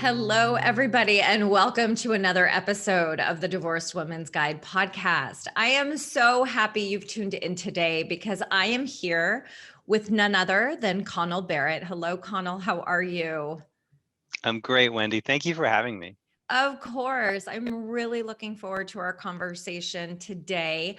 Hello, everybody, and welcome to another episode of the Divorced Women's Guide podcast. I am so happy you've tuned in today because I am here with none other than Connell Barrett. Hello, Connell. How are you? I'm great, Wendy. Thank you for having me. Of course. I'm really looking forward to our conversation today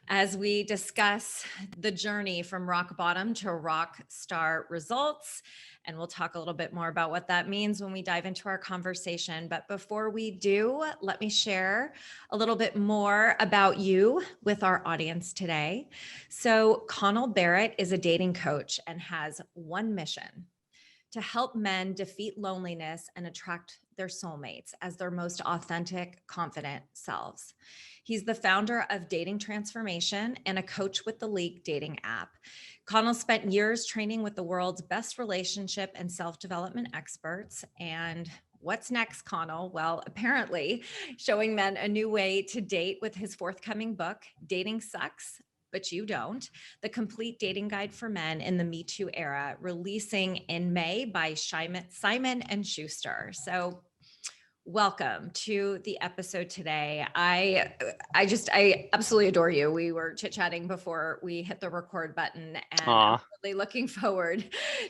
as we discuss the journey from rock bottom to rock star results. And we'll talk a little bit more about what that means when we dive into our conversation. But before we do, let me share a little bit more about you with our audience today. So, Connell Barrett is a dating coach and has one mission: to help men defeat loneliness and attract their soulmates as their most authentic, confident selves. He's the founder of Dating Transformation and a coach with the League dating app. Connell spent years training with the world's best relationship and self-development experts. And what's next, Connell? Well, apparently showing men a new way to date with his forthcoming book, Dating Sucks, But You Don't: The Complete Dating Guide for Men in the Me Too Era, releasing in May by Simon & Schuster. So welcome to the episode today. I absolutely adore you. We were chit-chatting before we hit the record button, and I'm really looking forward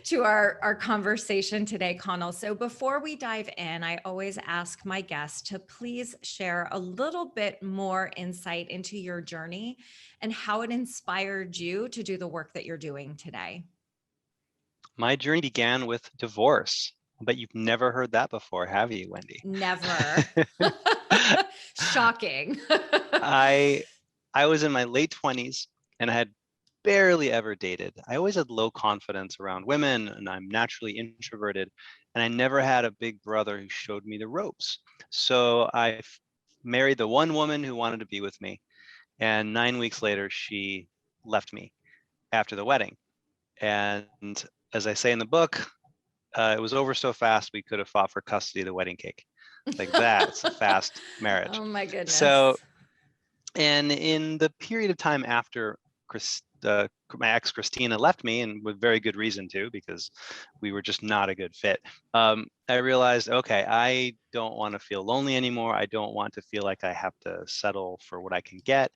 to our conversation today, Connell. So before we dive in, I always ask my guests to please share a little bit more insight into your journey and how it inspired you to do the work that you're doing today. My journey began with divorce, but you've never heard that before, have you, Wendy? Never. Shocking. I was in my late 20s and I had barely ever dated. I always had low confidence around women and I'm naturally introverted, and I never had a big brother who showed me the ropes. So I married the one woman who wanted to be with me, and 9 weeks later she left me after the wedding. And as I say in the book, it was over so fast we could have fought for custody of the wedding cake. Like, that's a fast marriage. Oh my goodness. So, and in the period of time after my ex Christina left me, and with very good reason too, because we were just not a good fit, I realized, okay, I don't want to feel lonely anymore. I don't want to feel like I have to settle for what I can get.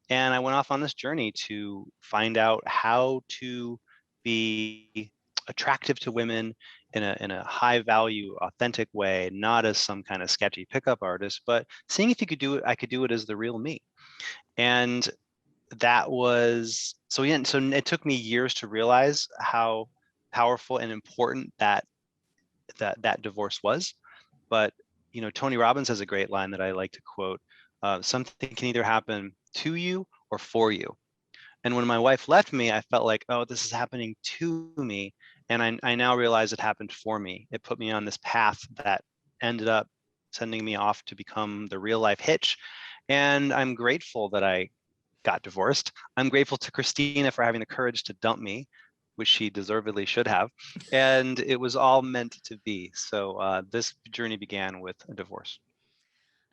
And I went off on this journey to find out how to be attractive to women in a high value, authentic way, not as some kind of sketchy pickup artist, but seeing if you could do it, I could do it as the real me. And that was so it took me years to realize how powerful and important that divorce was. But Tony Robbins has a great line that I like to quote: something can either happen to you or for you. And when my wife left me, I felt like, oh, this is happening to me. And I now realize it happened for me. It put me on this path that ended up sending me off to become the real life Hitch. And I'm grateful that I got divorced. I'm grateful to Christina for having the courage to dump me, which she deservedly should have. And it was all meant to be. So this journey began with a divorce.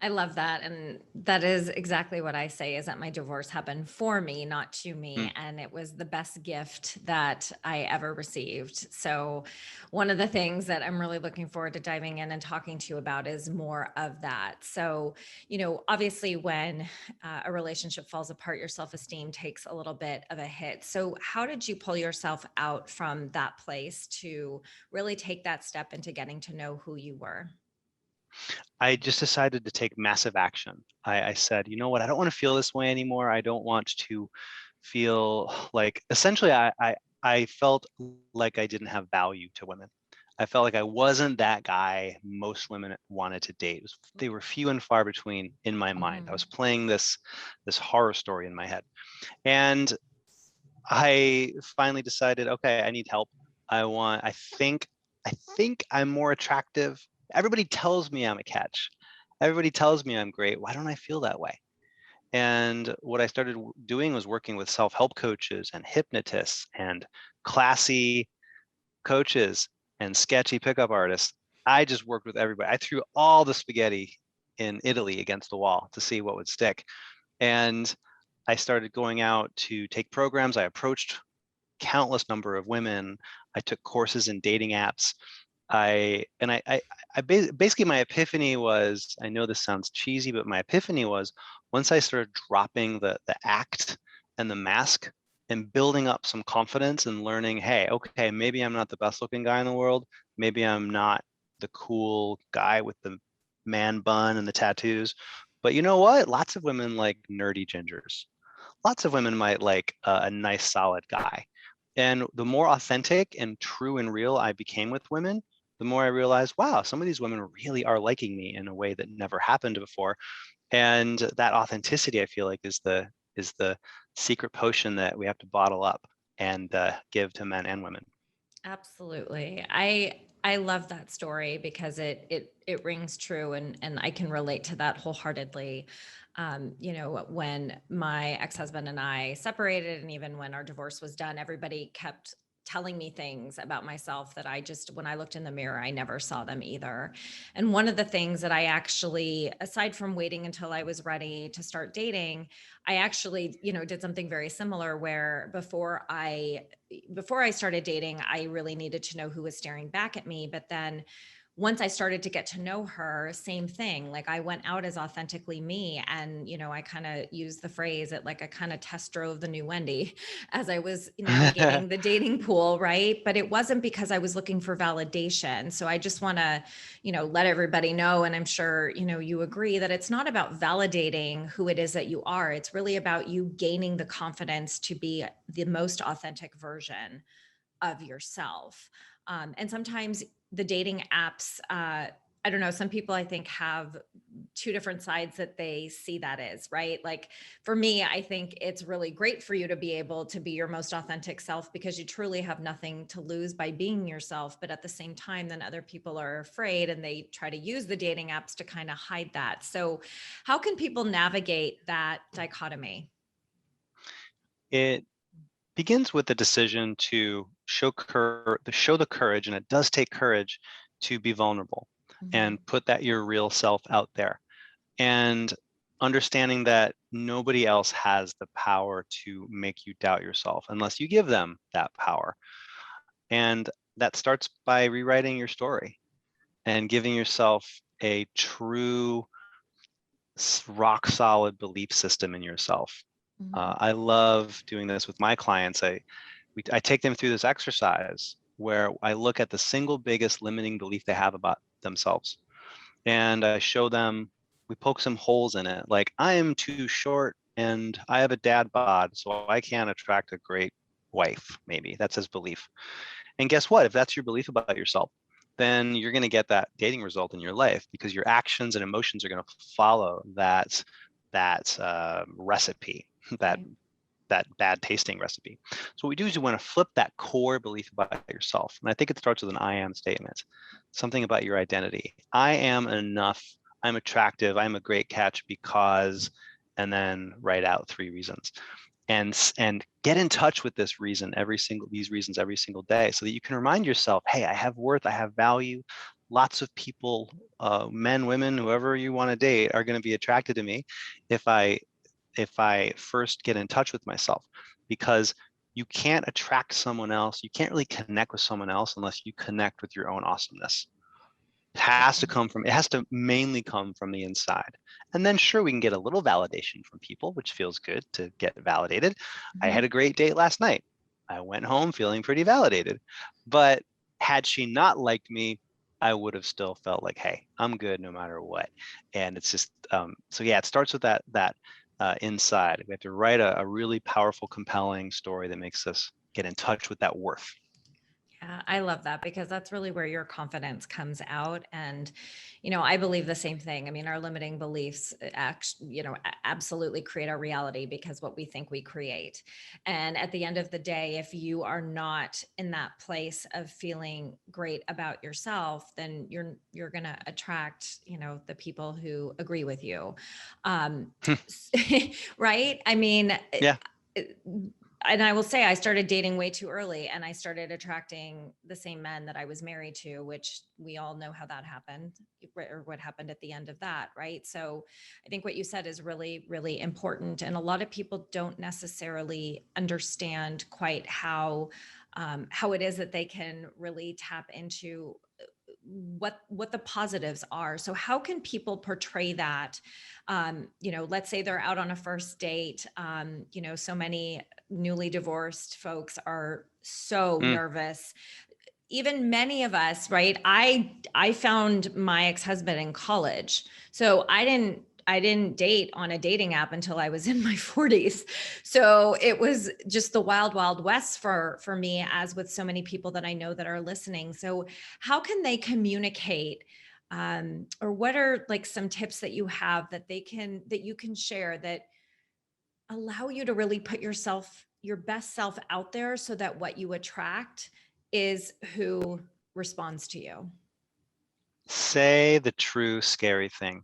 I love that. And that is exactly what I say, is that my divorce happened for me, not to me. And it was the best gift that I ever received. So one of the things that I'm really looking forward to diving in and talking to you about is more of that. So, obviously when a relationship falls apart, your self-esteem takes a little bit of a hit. So how did you pull yourself out from that place to really take that step into getting to know who you were? I just decided to take massive action. I said, you know what? I don't want to feel this way anymore. I don't want to feel like, essentially, I felt like I didn't have value to women. I felt like I wasn't that guy most women wanted to date. They were few and far between in my mind. I was playing this horror story in my head. And I finally decided, okay, I need help. I think I'm more attractive. Everybody tells me I'm a catch. Everybody tells me I'm great. Why don't I feel that way? And what I started doing was working with self-help coaches and hypnotists and classy coaches and sketchy pickup artists. I just worked with everybody. I threw all the spaghetti in Italy against the wall to see what would stick. And I started going out to take programs. I approached countless number of women. I took courses in dating apps. Basically my epiphany was, I know this sounds cheesy, but my epiphany was once I started dropping the act and the mask and building up some confidence and learning, hey, okay, maybe I'm not the best looking guy in the world. Maybe I'm not the cool guy with the man bun and the tattoos. But you know what? Lots of women like nerdy gingers. Lots of women might like a nice, solid guy. And the more authentic and true and real I became with women, the more I realized, wow, some of these women really are liking me in a way that never happened before. And that authenticity, I feel like, is the secret potion that we have to bottle up and give to men and women. Absolutely. I love that story because it rings true, and I can relate to that wholeheartedly. When my ex-husband and I separated, and even when our divorce was done, everybody kept telling me things about myself that when I looked in the mirror, I never saw them either. And one of the things that I actually, aside from waiting until I was ready to start dating, I actually, did something very similar where before I started dating, I really needed to know who was staring back at me. But then once I started to get to know her, same thing. Like I went out as authentically me. And, I kind of used the phrase that like I kind of test drove the new Wendy as I was navigating the dating pool. Right. But it wasn't because I was looking for validation. So I just want to, let everybody know. And I'm sure, you agree that it's not about validating who it is that you are. It's really about you gaining the confidence to be the most authentic version of yourself. And sometimes the dating apps, I don't know, some people I think have two different sides that they see that is, right? Like for me, I think it's really great for you to be able to be your most authentic self because you truly have nothing to lose by being yourself. But at the same time, then other people are afraid and they try to use the dating apps to kind of hide that. So, how can people navigate that dichotomy? It begins with the decision to show the courage, and it does take courage to be vulnerable Mhm. and put that your real self out there. And understanding that nobody else has the power to make you doubt yourself unless you give them that power. And that starts by rewriting your story and giving yourself a true rock solid belief system in yourself. Mhm. I love doing this with my clients. I take them through this exercise where I look at the single biggest limiting belief they have about themselves. And I show them, we poke some holes in it. Like, I am too short and I have a dad bod, so I can't attract a great wife, maybe. That's his belief. And guess what? If that's your belief about yourself, then you're going to get that dating result in your life because your actions and emotions are going to follow that recipe, that Right. that bad tasting recipe. So what we do is we want to flip that core belief about yourself. And I think it starts with an I am statement, something about your identity. I am enough. I'm attractive. I'm a great catch because, and then write out 3 reasons. And get in touch with these reasons every single day so that you can remind yourself, hey, I have worth, I have value. Lots of people, men, women, whoever you want to date, are going to be attracted to me if I first get in touch with myself, because you can't attract someone else. You can't really connect with someone else unless you connect with your own awesomeness. It has to mainly come from the inside. And then sure, we can get a little validation from people, which feels good to get validated. I had Mhm. a great date last night. I went home feeling pretty validated. But had she not liked me, I would have still felt like, hey, I'm good no matter what. And it's just so yeah, it starts with that inside. We have to write a really powerful, compelling story that makes us get in touch with that worth. Yeah, I love that because that's really where your confidence comes out. And, I believe the same thing. I mean, our limiting beliefs, absolutely create our reality because what we think we create. And at the end of the day, if you are not in that place of feeling great about yourself, then you're going to attract, the people who agree with you. Um, right? I mean, Yeah. it- and I will say I started dating way too early and I started attracting the same men that I was married to, which we all know how that happened or what happened at the end of that. Right. So I think what you said is really, really important. And a lot of people don't necessarily understand quite how it is that they can really tap into what the positives are. So how can people portray that? Let's say they're out on a first date. So many newly divorced folks are so Mm, nervous. Even many of us, right? I found my ex-husband in college. So I didn't date on a dating app until I was in my 40s. So it was just the wild, wild west for me, as with so many people that I know that are listening. So how can they communicate? Or what are like some tips that you have that you can share that allow you to really put your best self out there so that what you attract is who responds to you? say the true scary thing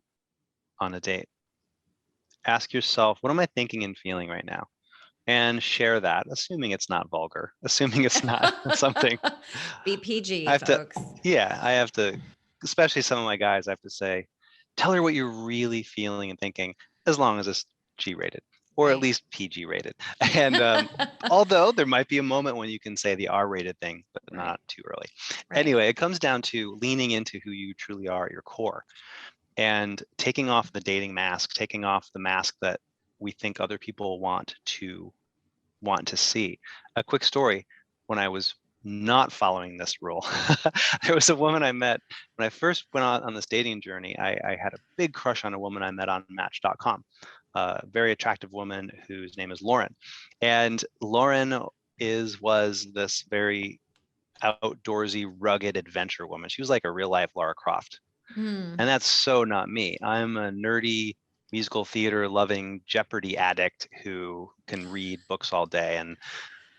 on a date. Ask yourself, what am I thinking and feeling right now? And share that, assuming it's not vulgar, assuming it's not something Be I PG, have to, folks. yeah, I have to, especially some of my guys, I have to say, tell her what you're really feeling and thinking, as long as it's G rated or at Right. least PG rated. And although there might be a moment when you can say the R rated thing, but Right. not too early. Right. Anyway, it comes down to leaning into who you truly are at your core and taking off the dating mask, taking off the mask that we think other people want to see. A quick story: when I was not following this rule, there was a woman I met when I first went on this dating journey. I had a big crush on a woman I met on Match.com, a very attractive woman whose name is Lauren, and Lauren was this very outdoorsy, rugged adventure woman. She was like a real life Lara Croft, Hmm. and that's so not me. I'm a nerdy musical theater loving Jeopardy addict who can read books all day, and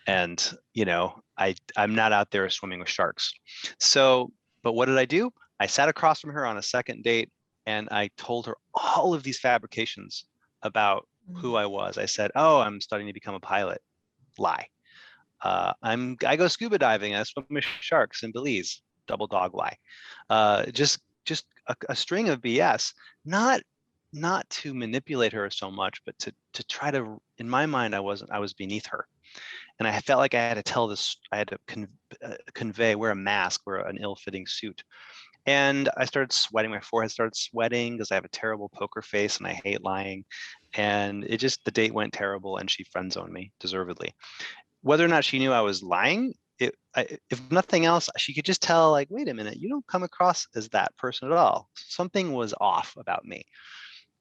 I'm not out there swimming with sharks. So, but what did I do? I sat across from her on a second date and I told her all of these fabrications about who I was. I said, oh, I'm studying to become a pilot. Lie. I go scuba diving. I swim with sharks in Belize. Double dog lie. Just a string of BS. Not to manipulate her so much, but to try to. In my mind, I was beneath her, and I felt like I had to tell this. I had to convey, wear a mask, wear an ill-fitting suit. And I started sweating. My forehead started sweating because I have a terrible poker face and I hate lying. And the date went terrible, and she friend zoned me deservedly. Whether or not she knew I was lying, if nothing else, she could just tell, like, wait a minute, you don't come across as that person at all. Something was off about me.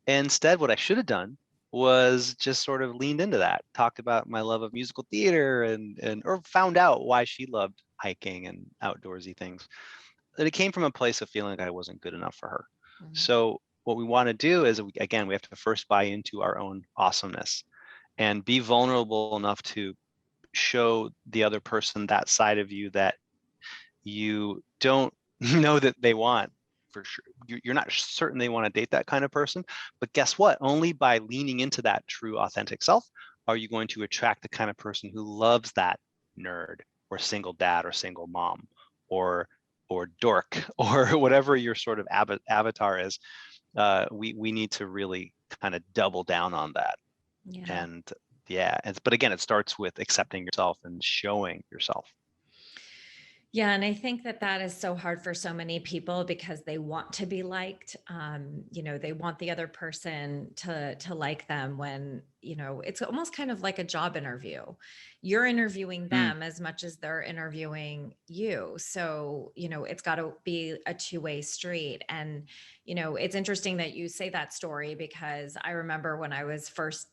And instead, what I should have done was just sort of leaned into that, talked about my love of musical theater and or found out why she loved hiking and outdoorsy things. That it came from a place of feeling like I wasn't good enough for her. Mhm. So what we want to do is, again, we have to first buy into our own awesomeness and be vulnerable enough to show the other person that side of you that you don't know that they want. For sure, you're not certain they want to date that kind of person, but guess what? Only by leaning into that true authentic self are you going to attract the kind of person who loves that nerd or single dad or single mom or dork or whatever your sort of avatar is. We need to really kind of double down on that. Yeah. And yeah, but again, it starts with accepting yourself and showing yourself. Yeah, and I think that that is so hard for so many people because they want to be liked. They want the other person to like them when, it's almost kind of like a job interview. You're interviewing Mm, them as much as they're interviewing you. So, it's got to be a two-way street. And, it's interesting that you say that story because I remember when I was first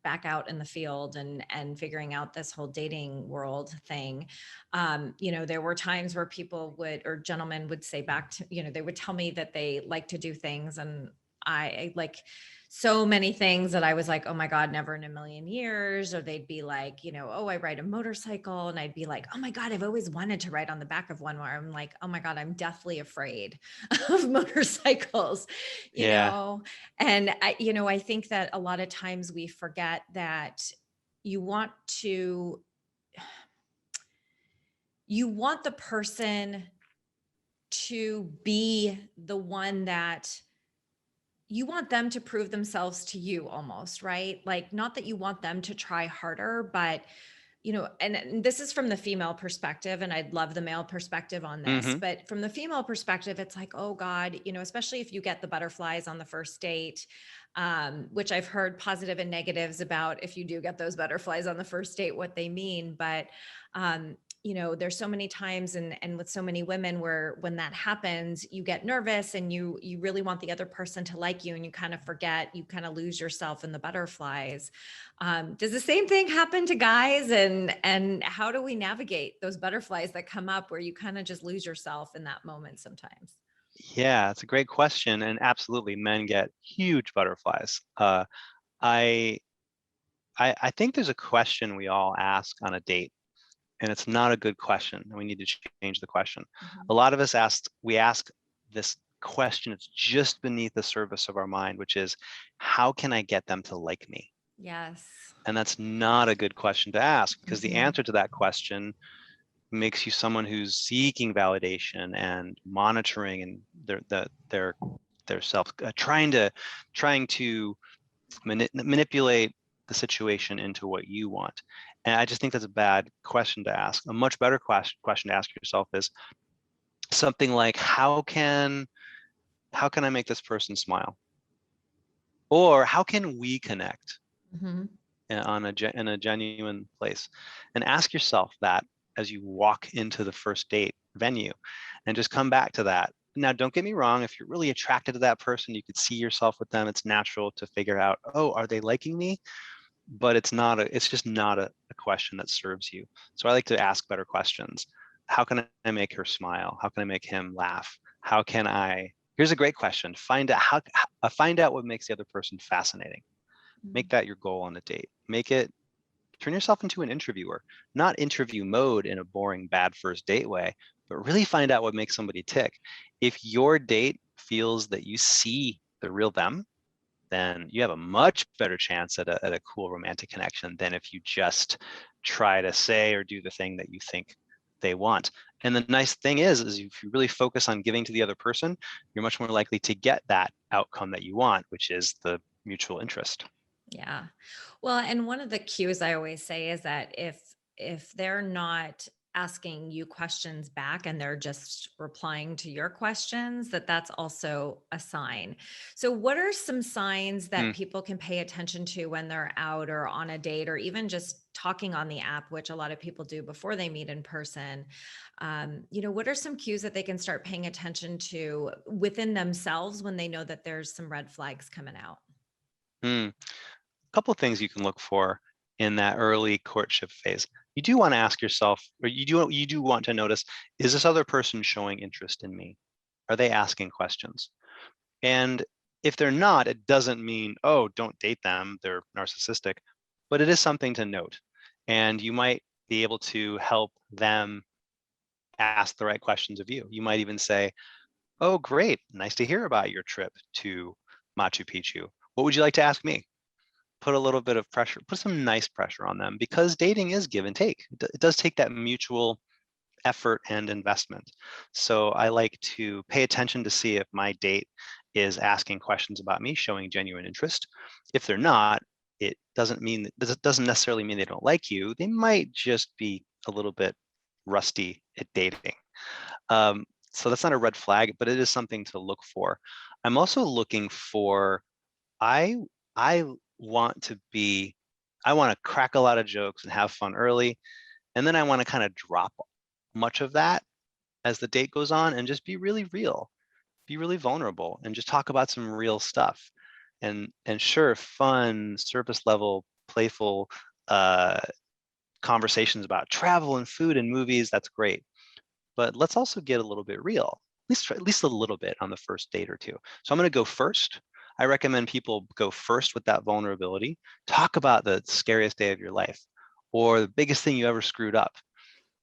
back out in the field and figuring out this whole dating world thing. There were times where people would, or gentlemen would say back to, they would tell me that they like to do things, and I like so many things that I was like, oh my God, never in a million years. Or they'd be like, oh, I ride a motorcycle. And I'd be like, oh my God, I've always wanted to ride on the back of one, where I'm like, oh my God, I'm deathly afraid of motorcycles, you yeah. know? And I think that a lot of times we forget that you want to, you want the person to be the one that you want them to prove themselves to you almost, right? Like, not that you want them to try harder, but and this is from the female perspective, and I'd love the male perspective on this, Hmm. but from the female perspective, it's like, oh God, especially if you get the butterflies on the first date, which I've heard positive and negatives about if you do get those butterflies on the first date, what they mean. But, there's so many times and with so many women where when that happens, you get nervous and you really want the other person to like you and you kind of forget, you kind of lose yourself in the butterflies. Does the same thing happen to guys? And how do we navigate those butterflies that come up where you kind of just lose yourself in that moment sometimes? Yeah, it's a great question, and absolutely, men get huge butterflies. I, I think there's a question we all ask on a date, and it's not a good question, and we need to change the question. A Mhm. lot of us we ask this question. It's just beneath the surface of our mind, which is, how can I get them to like me? Yes. And that's not a good question to ask, because the Mhm. answer to that question makes you someone who's seeking validation and monitoring and their self, trying to manipulate the situation into what you want. And I just think that's a bad question to ask. A much better question to ask yourself is something like, how can I make this person smile? Or how can we connect Mhm. in a genuine place? And ask yourself that as you walk into the first date venue, and just come back to that. Now, don't get me wrong, if you're really attracted to that person, you could see yourself with them, it's natural to figure out, oh, are they liking me? But it's just not a question that serves you. So I like to ask better questions. How can I make her smile? How can I make him laugh? Here's a great question. Find out what makes the other person fascinating. Make Mhm. that your goal on the date. Turn yourself into an interviewer, not interview mode in a boring, bad first date way, but really find out what makes somebody tick. If your date feels that you see the real them, then you have a much better chance at a cool romantic connection than if you just try to say or do the thing that you think they want. And the nice thing is if you really focus on giving to the other person, you're much more likely to get that outcome that you want, which is the mutual interest. Yeah. Well, and one of the cues I always say is that if they're not asking you questions back and they're just replying to your questions, that's also a sign. So what are some signs Hmm. that people can pay attention to when they're out or on a date or even just talking on the app, which a lot of people do before they meet in person? What are some cues that they can start paying attention to within themselves when they know that there's some red flags coming out? Hmm. Couple of things you can look for in that early courtship phase. You do want to ask yourself, or you do want to notice, is this other person showing interest in me? Are they asking questions? And if they're not, it doesn't mean, oh, don't date them, they're narcissistic, but it is something to note. And you might be able to help them ask the right questions of you. You might even say, oh, great, nice to hear about your trip to Machu Picchu. What would you like to ask me? Put a little bit of pressure, put some nice pressure on them, because dating is give and take. It does take that mutual effort and investment. So I like to pay attention to see if my date is asking questions about me, showing genuine interest. If they're not, it doesn't necessarily mean they don't like you. They might just be a little bit rusty at dating. So that's not a red flag, but it is something to look for. I'm also looking for, I I want to be I want to crack a lot of jokes and have fun early, and then I want to kind of drop much of that as the date goes on and just be really real, be really vulnerable, and just talk about some real stuff. And sure, fun, surface level, playful uh, conversations about travel and food and movies, that's great. But let's also get a little bit real, at least a little bit on the first date or two. So I'm going to go first. I recommend people go first with that vulnerability. Talk about the scariest day of your life, or the biggest thing you ever screwed up,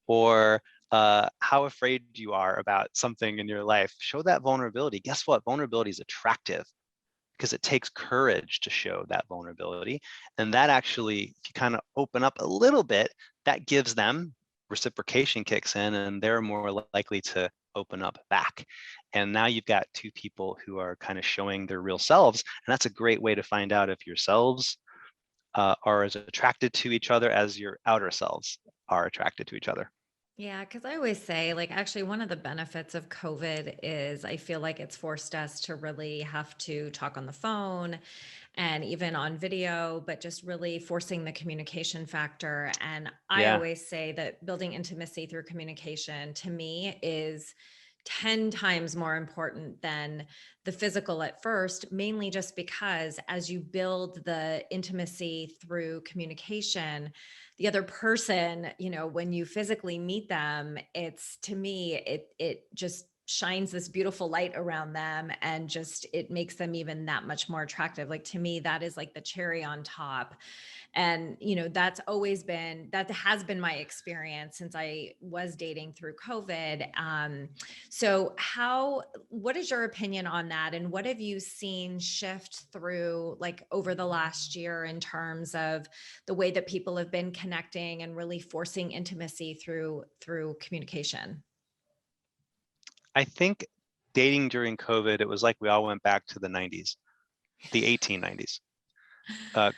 or how afraid you are about something in your life. Show that vulnerability. Guess what? Vulnerability is attractive because it takes courage to show that vulnerability. And that actually, if you kind of open up a little bit, that gives them reciprocation kicks in, and they're more likely to open up back. And now you've got two people who are kind of showing their real selves. And that's a great way to find out if yourselves are as attracted to each other as your outer selves are attracted to each other. Yeah, because I always say, like, actually, one of the benefits of COVID is I feel like it's forced us to really have to talk on the phone and even on video, but just really forcing the communication factor. And I Yeah. always say that building intimacy through communication to me is 10 times more important than the physical at first, mainly just because as you build the intimacy through communication, the other person, when you physically meet them, it's to me, it just shines this beautiful light around them and just it makes them even that much more attractive. Like to me, that is like the cherry on top. And that has been my experience since I was dating through COVID. So what is your opinion on that, and what have you seen shift through like over the last year in terms of the way that people have been connecting and really forcing intimacy through communication? I think dating during COVID, it was like we all went back to the 90s, the 1890s.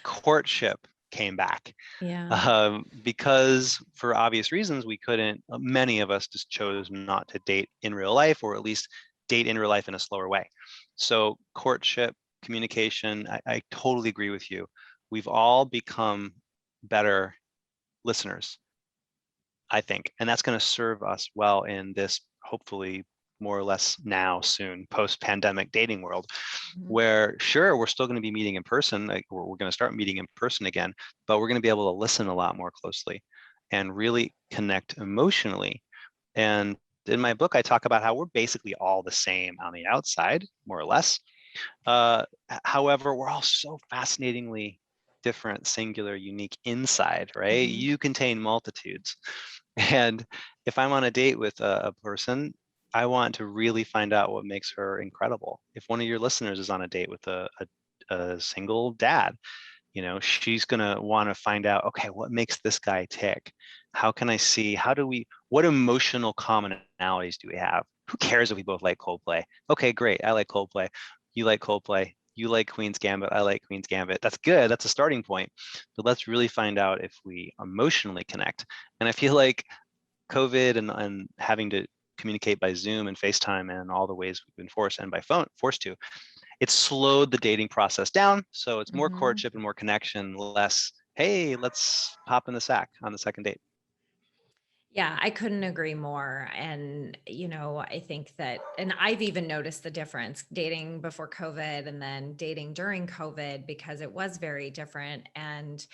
Courtship came back Yeah. because for obvious reasons, we couldn't, many of us just chose not to date in real life, or at least date in real life in a slower way. So courtship, communication, I totally agree with you. We've all become better listeners, I think, and that's going to serve us well in this hopefully more or less now soon post-pandemic dating world, Mhm. where sure we're still going to be meeting in person, like we're going to start meeting in person again, but we're going to be able to listen a lot more closely and really connect emotionally. And in my book, I talk about how we're basically all the same on the outside, more or less. However, we're all so fascinatingly different, singular, unique inside, right? Mhm. You contain multitudes. And if I'm on a date with a person, I want to really find out what makes her incredible. If one of your listeners is on a date with a single dad, she's going to want to find out, okay, what makes this guy tick? How can I see, what emotional commonalities do we have? Who cares if we both like Coldplay? Okay, great. I like Coldplay. You like Coldplay. You like Queen's Gambit. I like Queen's Gambit. That's good. That's a starting point. But let's really find out if we emotionally connect. And I feel like COVID and having to communicate by Zoom and FaceTime and all the ways we've been forced and by phone forced to, it's slowed the dating process down. So it's more Mhm. courtship and more connection, less, hey, let's hop in the sack on the second date. Yeah, I couldn't agree more. And, I think that, and I've even noticed the difference dating before COVID and then dating during COVID because it was very different. And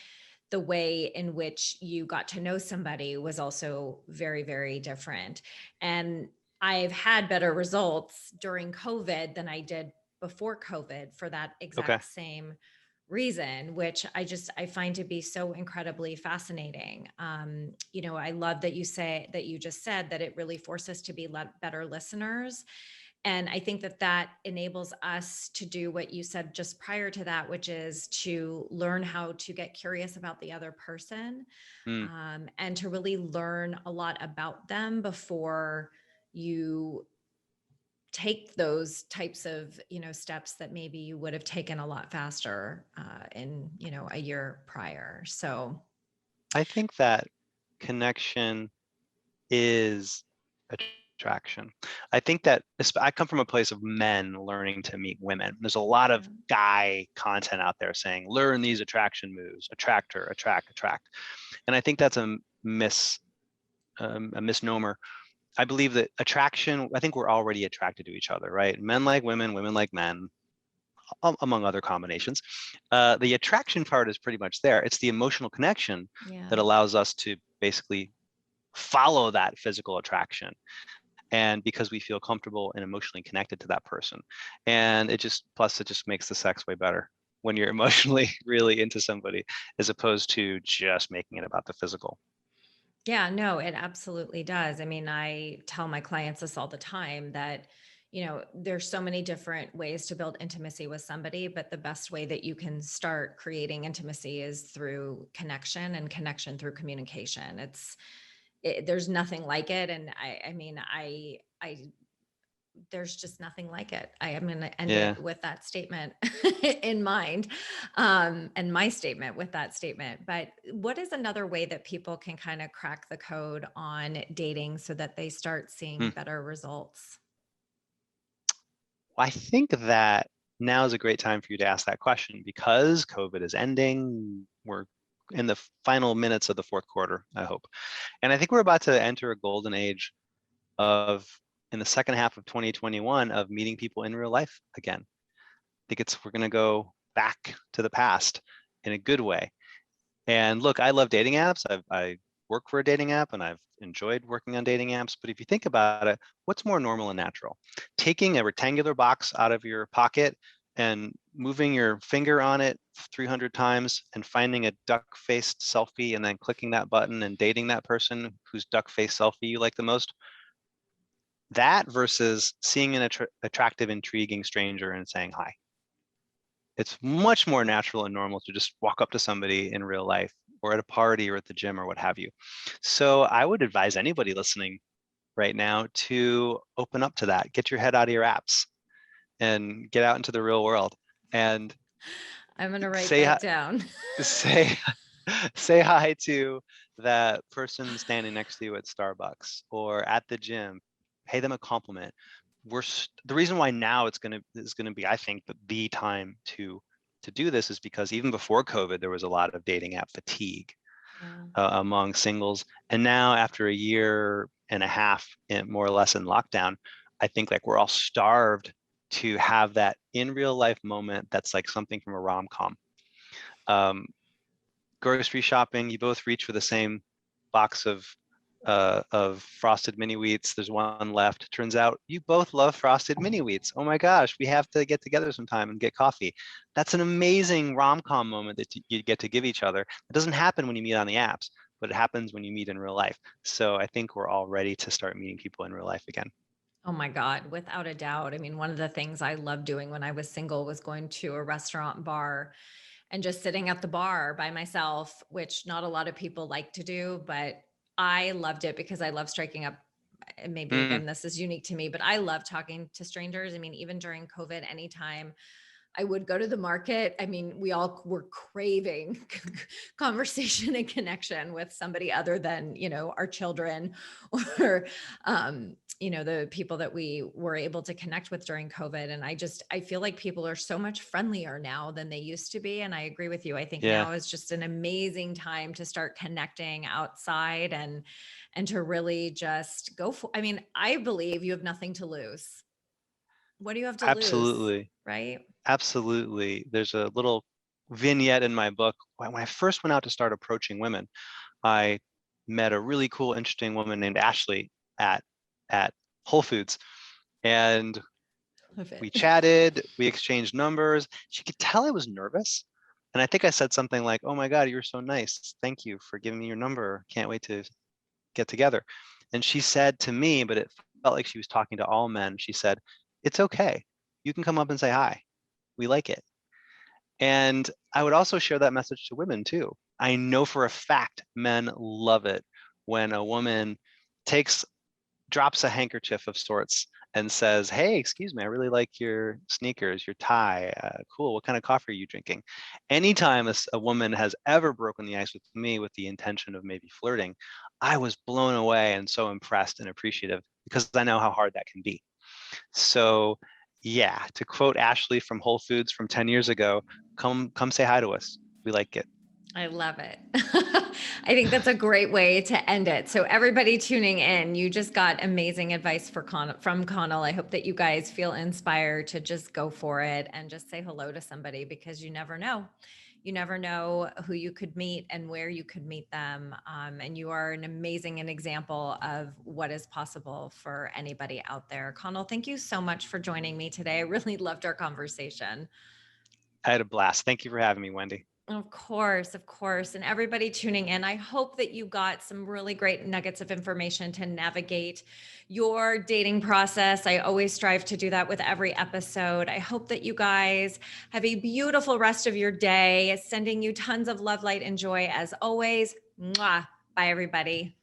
the way in which you got to know somebody was also very, very different. And I've had better results during COVID than I did before COVID for that Okay. exact same reason, which I find to be so incredibly fascinating. I love that you just said that it really forces us to be better listeners. And I think that enables us to do what you said just prior to that, which is to learn how to get curious about the other person, Mm, and to really learn a lot about them before you take those types of steps that maybe you would have taken a lot faster in a year prior. So I think that connection is attraction. I think that I come from a place of men learning to meet women. There's a lot of yeah. guy content out there saying, learn these attraction moves, attract her, attract, attract. And I think that's a misnomer. I believe that attraction, I think we're already attracted to each other, right? Men like women, women like men, among other combinations. The attraction part is pretty much there. It's the emotional connection Yeah. that allows us to basically follow that physical attraction. And because we feel comfortable and emotionally connected to that person. And plus it just makes the sex way better when you're emotionally really into somebody, as opposed to just making it about the physical. Yeah, no, it absolutely does. I mean, I tell my clients this all the time that, there's so many different ways to build intimacy with somebody, but the best way that you can start creating intimacy is through connection and connection through communication. There's nothing like it. And I mean, I there's just nothing like it. I am going to end Yeah. it with that statement in mind, and my statement with that statement. But what is another way that people can kind of crack the code on dating so that they start seeing Hmm. better results? I think that now is a great time for you to ask that question because COVID is ending. We're in the final minutes of the fourth quarter, I hope. And I think we're about to enter a golden age of, in the second half of 2021, of meeting people in real life again. I think we're going to go back to the past in a good way. And look, I love dating apps. I work for a dating app and I've enjoyed working on dating apps. But if you think about it, what's more normal and natural? Taking a rectangular box out of your pocket and moving your finger on it 300 times and finding a duck-faced selfie and then clicking that button and dating that person whose duck-faced selfie you like the most. That versus seeing an attractive, intriguing stranger and saying hi. It's much more natural and normal to just walk up to somebody in real life or at a party or at the gym or what have you. So I would advise anybody listening right now to open up to that, get your head out of your apps and get out into the real world and I'm going to write say that hi, down. say say hi to that person standing next to you at Starbucks or at the gym. Pay them a compliment. The reason why now is going to be, I think, the time to do this is because even before COVID, there was a lot of dating app fatigue Yeah. among singles, and now after a year and a half, more or less in lockdown, I think like we're all starved to have that in real life moment that's like something from a rom-com. Um, Grocery shopping, you both reach for the same box of frosted mini wheats. There's one left. Turns out you both love frosted mini wheats. Oh my gosh, we have to get together sometime and get coffee. That's an amazing rom-com moment that you get to give each other. It doesn't happen when you meet on the apps, but it happens when you meet in real life. So I think we're all ready to start meeting people in real life again. Oh my God, without a doubt. I mean, one of the things I loved doing when I was single was going to a restaurant bar and just sitting at the bar by myself, which not a lot of people like to do, but I loved it because I love striking up. And maybe Mm, again, this is unique to me, but I love talking to strangers. I mean, even during COVID, anytime I would go to the market. I mean, we all were craving conversation and connection with somebody other than, our children or, the people that we were able to connect with during COVID. And I feel like people are so much friendlier now than they used to be. And I agree with you. I think yeah, now is just an amazing time to start connecting outside and to really just go for, I mean, I believe you have nothing to lose. What do you have to lose? absolutely. Right? Absolutely. There's a little vignette in my book. When I first went out to start approaching women, I met a really cool, interesting woman named Ashley at at Whole Foods, and Love we it. chatted. We exchanged numbers. She could tell I was nervous, and I think I said something like, "Oh my God, you're so nice. Thank you for giving me your number. Can't wait to get together." And she said to me, but it felt like she was talking to all men. She said, "It's okay. You can come up and say hi. We like it." And I would also share that message to women too. I know for a fact men love it when a woman takes drops a handkerchief of sorts and says, "Hey, excuse me, I really like your sneakers, your tie. Cool. What kind of coffee are you drinking?" Anytime a woman has ever broken the ice with me with the intention of maybe flirting, I was blown away and so impressed and appreciative because I know how hard that can be. So yeah, to quote Ashley from Whole Foods from 10 years ago, come say hi to us. We like it. I love it. I think that's a great way to end it. So everybody tuning in, you just got amazing advice from Connell. I hope that you guys feel inspired to just go for it and just say hello to somebody because you never know. You never know who you could meet and where you could meet them. And you are an amazing example of what is possible for anybody out there. Connell, thank you so much for joining me today. I really loved our conversation. I had a blast. Thank you for having me, Wendy. Of course, of course. And everybody tuning in, I hope that you got some really great nuggets of information to navigate your dating process. I always strive to do that with every episode. I hope that you guys have a beautiful rest of your day, sending you tons of love, light, and joy as always. Mwah. Bye, everybody.